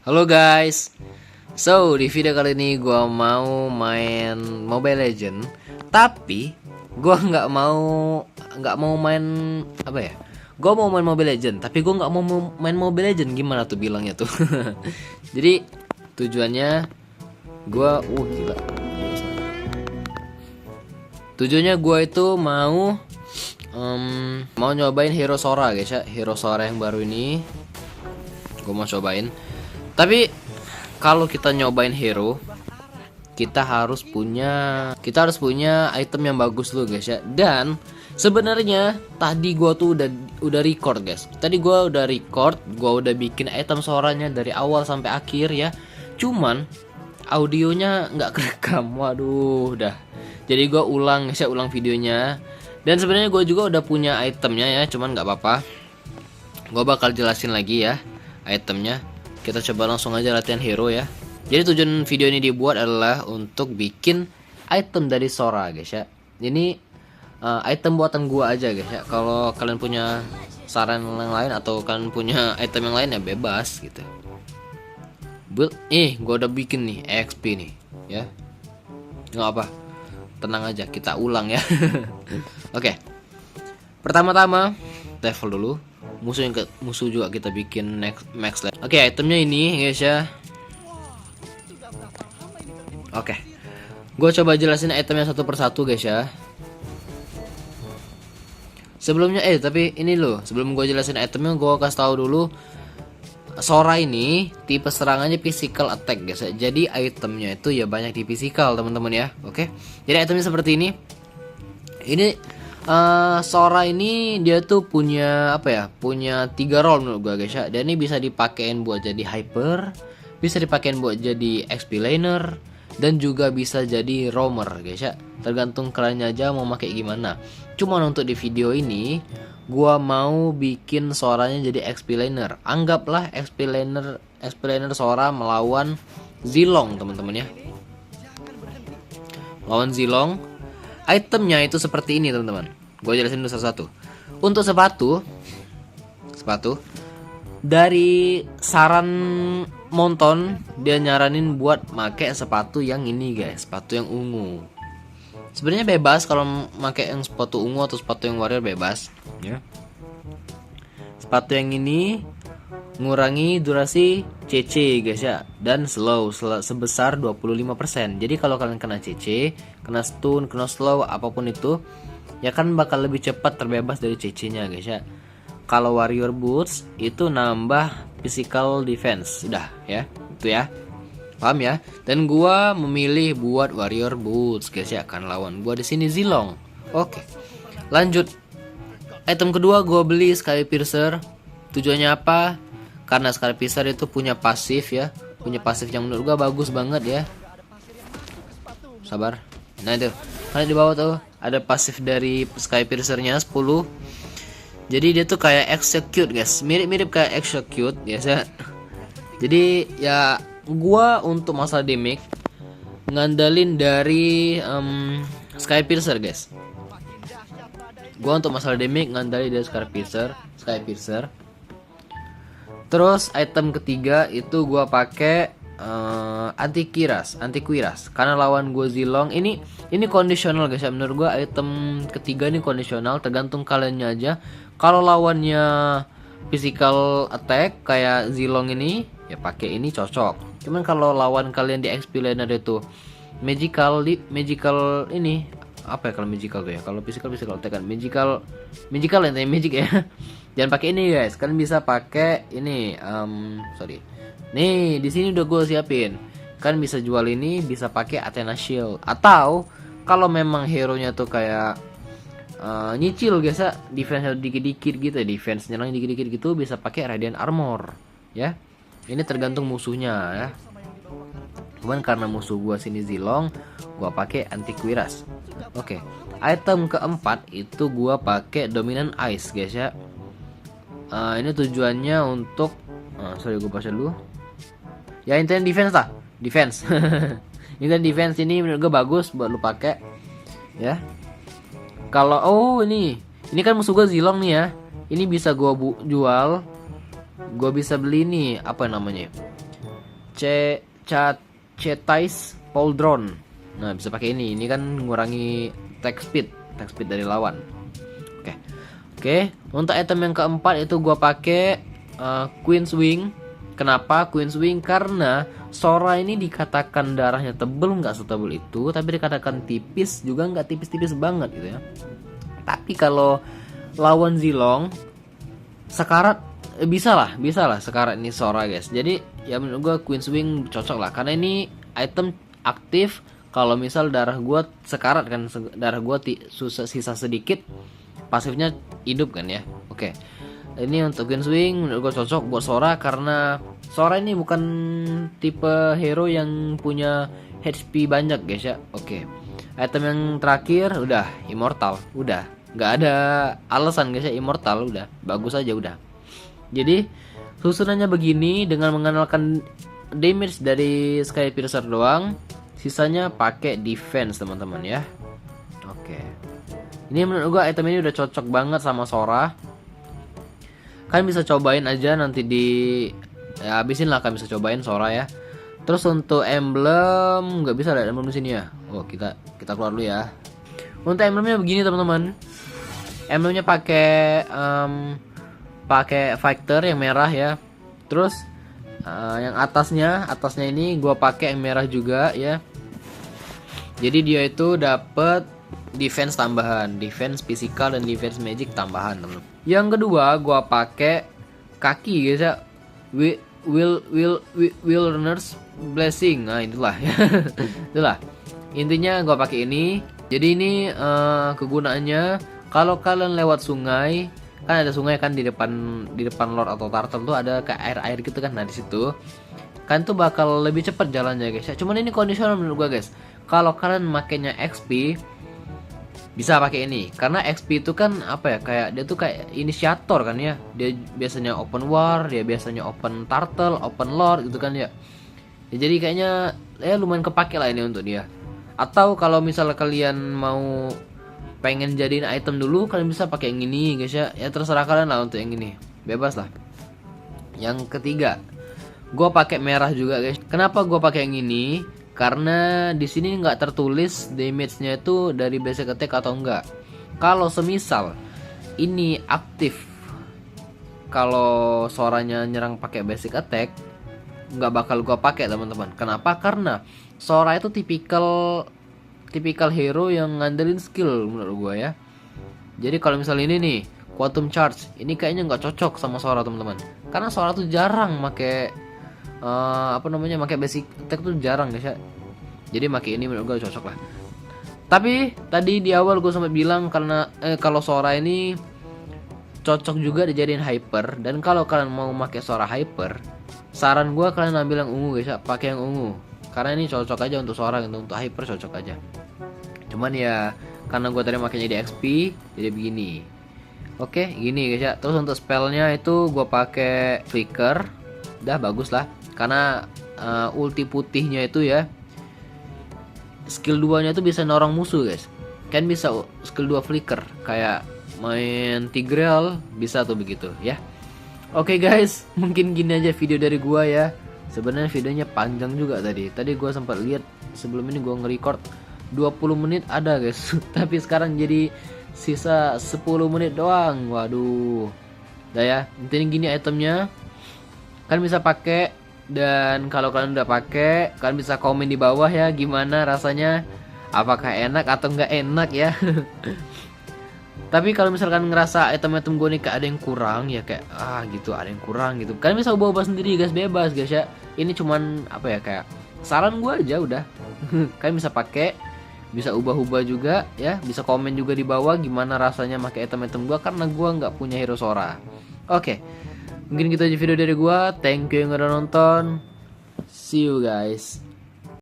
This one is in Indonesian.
Halo guys, di video kali ini gua mau main Mobile Legend, tapi gua nggak mau main apa ya? Gua mau main Mobile Legend, tapi gua nggak mau main Mobile Legend. Gimana tuh bilangnya tuh? Jadi tujuannya gua, gila. Tujuannya gua itu mau nyobain Hero Sora guys ya, Hero Sora yang baru ini. Gua mau cobain. Tapi kalau kita nyobain hero, kita harus punya item yang bagus dulu guys ya. Dan sebenarnya tadi gua tuh udah record guys. Tadi gua udah bikin item soranya dari awal sampai akhir ya. Cuman audionya nggak kerekam. Waduh, dah. Jadi gua ulang guys ya, ulang videonya. Dan sebenarnya gua juga udah punya itemnya ya, cuman nggak apa-apa. Gua bakal jelasin lagi ya itemnya. Kita coba langsung aja latihan hero ya. Jadi tujuan video ini dibuat adalah untuk bikin item dari Sora guys ya. Ini item buatan gua aja guys ya. Kalau kalian punya saran yang lain atau kalian punya item yang lain ya bebas gitu. Build gua udah bikin nih XP nih ya. Nggak apa, tenang aja, kita ulang ya. Oke. Pertama-tama level dulu. Musuh juga kita bikin max level. Oke, itemnya ini guys ya. Oke, gue coba jelasin itemnya satu persatu guys ya. Sebelumnya tapi ini loh, sebelum gue jelasin itemnya, gue kasih tahu dulu Sora ini tipe serangannya physical attack guys ya. Jadi itemnya itu ya banyak di physical teman-teman ya. Oke, jadi itemnya seperti ini. Ini Sora ini dia tuh punya apa ya? Punya 3 role menurut gua guys ya. Dan ini bisa dipakein buat jadi hyper, bisa dipakein buat jadi XP laner, dan juga bisa jadi roamer guys ya. Tergantung kalian aja mau pakai gimana. Cuman untuk di video ini gua mau bikin Soranya jadi XP laner. Anggaplah XP laner Sora melawan Zilong teman-teman ya. Lawan Zilong. Itemnya itu seperti ini teman-teman. Gue jelasin dulu satu-satu. Untuk sepatu dari saran Monton, dia nyaranin buat make sepatu yang ini guys, sepatu yang ungu. Sebenarnya bebas kalau make yang sepatu ungu atau sepatu yang warrior, bebas ya. Sepatu yang ini ngurangi durasi CC guys ya, dan slow sebesar 25%. Jadi kalau kalian kena CC, kena stun, kena slow, apapun itu ya kan bakal lebih cepat terbebas dari CC-nya guys ya. Kalau warrior boots itu nambah physical defense, udah ya, itu ya, paham ya. Dan gua memilih buat warrior boots guys ya, kan lawan gua di sini Zilong. Oke, lanjut. Item kedua gua beli Sky Piercer. Tujuannya apa? Karena Sky Piercer itu punya pasif ya, punya pasif yang menurut gua bagus banget ya. Sabar. Nah itu, ada di bawah tuh ada pasif dari Sky Piercer-nya 10. Jadi dia tuh kayak execute guys, mirip-mirip kayak execute biasa. Jadi ya gua untuk masalah damage ngandalin dari Sky Piercer guys. Gua untuk masalah damage ngandalin dari Sky Piercer. Terus item ketiga itu gua pakai anti kuiras karena lawan gua Zilong. Ini kondisional guys ya. Menurut gua item ketiga ini kondisional, tergantung kaliannya aja. Kalau lawannya physical attack kayak Zilong ini ya pakai ini cocok. Cuman kalau lawan kalian di XP laner itu magical ini apa ya, kalau magical tuh ya, kalau physical attack kan magical yang magic ya. Jangan pakai ini guys, kalian bisa pakai ini nih di sini udah gue siapin. Kalian bisa jual ini, bisa pakai Athena Shield, atau kalau memang hero nya tuh kayak nyicil guys ya, defense dikit-dikit gitu, defense nyerang dikit-dikit gitu, bisa pakai Radiant Armor ya. Ini tergantung musuhnya ya. Cuman karena musuh gua sini Zilong, gua pakai anti kuiras. Oke. Item keempat itu gua pakai Dominant Ice guys ya. Ini tujuannya untuk gue baca dulu. Ya intent defense lah, defense. Intent defense ini menurut gue bagus buat lu pakai ya. Kalau ini kan musuh gue Zilong nih ya. Ini bisa gue jual. Gue bisa beli nih apa namanya? Cetais Pauldron. Nah, bisa pakai ini. Ini kan ngurangi attack speed dari lawan. Oke. Oke, untuk item yang keempat itu gua pakai Queen's Wing. Kenapa Queen's Wing? Karena Sora ini dikatakan darahnya tebel, nggak setebel itu, tapi dikatakan tipis juga nggak tipis-tipis banget gitu ya. Tapi kalau lawan Zilong sekarat bisa lah sekarat ini Sora guys. Jadi ya menurut gua Queen's Wing cocok lah karena ini item aktif. Kalau misal darah gua sekarat kan, darah gua sisa sedikit, pasifnya hidup kan ya. Oke. Ini untuk Queen's Wing menurut gue cocok buat Sora karena Sora ini bukan tipe hero yang punya HP banyak guys ya. Oke. Item yang terakhir udah Immortal, udah nggak ada alasan guys ya, Immortal udah bagus aja udah. Jadi susunannya begini dengan mengandalkan damage dari Sky Piercer doang, sisanya pakai defense teman-teman ya. Oke. Ini menurut gue item ini udah cocok banget sama Sora. Kalian bisa cobain aja nanti ya habisin lah, kalian bisa cobain Sora ya. Terus untuk emblem nggak bisa ada emblem di sini ya. Oh, kita keluar dulu ya. Untuk emblemnya begini teman-teman. Emblemnya pakai fighter yang merah ya. Terus yang atasnya ini gua pakai yang merah juga ya. Jadi dia itu dapat defense tambahan, defense physical dan defense magic tambahan teman. Yang kedua gua pakai kaki guys ya. Wilderness Blessing. Nah, itulah. Itulah. Intinya gua pakai ini. Jadi ini kegunaannya kalau kalian lewat sungai, kan ada sungai kan di depan Lord atau Turtle tuh ada kayak air gitu kan. Nah, di situ kan tuh bakal lebih cepat jalannya guys ya. Cuman ini kondisional menurut gua guys. Kalau kalian makainya XP bisa pakai ini karena XP itu kan apa ya, kayak dia tuh kayak inisiator kan ya. Dia biasanya open war, dia biasanya open turtle, open lord gitu kan ya. Jadi kayaknya ya lumayan kepake lah ini untuk dia. Atau kalau misal kalian mau pengen jadiin item dulu, kalian bisa pakai yang ini guys ya. Ya terserah kalian lah untuk yang ini, bebas lah. Yang ketiga, gua pakai merah juga guys. Kenapa gua pakai yang ini? Karena di sini nggak tertulis damage-nya itu dari basic attack atau enggak. Kalau semisal ini aktif, kalau Soranya nyerang pakai basic attack, nggak bakal gua pakai teman-teman. Kenapa? Karena Sora itu tipikal hero yang ngandelin skill menurut gua ya. Jadi kalau misal ini nih Quantum Charge, ini kayaknya nggak cocok sama Sora teman-teman. Karena Sora tuh jarang pakai pakai basic attack tuh jarang guys ya. Jadi pakai ini menurut gue cocok lah. Tapi tadi di awal gue sempat bilang karena kalau Sora ini cocok juga dijadiin hyper. Dan kalau kalian mau pakai Sora hyper, saran gue kalian ambil yang ungu guys ya, pakai yang ungu. Karena ini cocok aja untuk Sora gitu, untuk hyper cocok aja. Cuman ya karena gue tadi makainya di XP, jadi begini. Oke, gini guys ya. Terus untuk spellnya itu gue pakai flicker, udah bagus lah. Karena ulti putihnya itu ya, skill 2 nya itu bisa norong musuh guys. Kan bisa skill 2 flicker, kayak main Tigreal bisa tuh begitu ya. Oke guys, mungkin gini aja video dari gua ya. Sebenarnya videonya panjang juga tadi. Tadi gua sempat lihat sebelum ini gua nge-record 20 menit ada guys. Tapi sekarang jadi sisa 10 menit doang. Waduh. Udah ya, intinya gini itemnya. Kalian bisa pakai. Dan kalau kalian udah pakai, kalian bisa komen di bawah ya gimana rasanya, apakah enak atau nggak enak ya. Tapi kalau misalkan ngerasa item-item gue nih kayak ada yang kurang ya, kayak gitu ada yang kurang gitu, kalian bisa ubah-ubah sendiri guys, bebas guys ya. Ini cuman apa ya, kayak saran gue aja udah. Kalian bisa pakai, bisa ubah-ubah juga ya, bisa komen juga di bawah gimana rasanya pakai item-item gue karena gue nggak punya hero Sora. Oke. Mungkin gitu aja video dari gua. Thank you yang udah nonton. See you guys.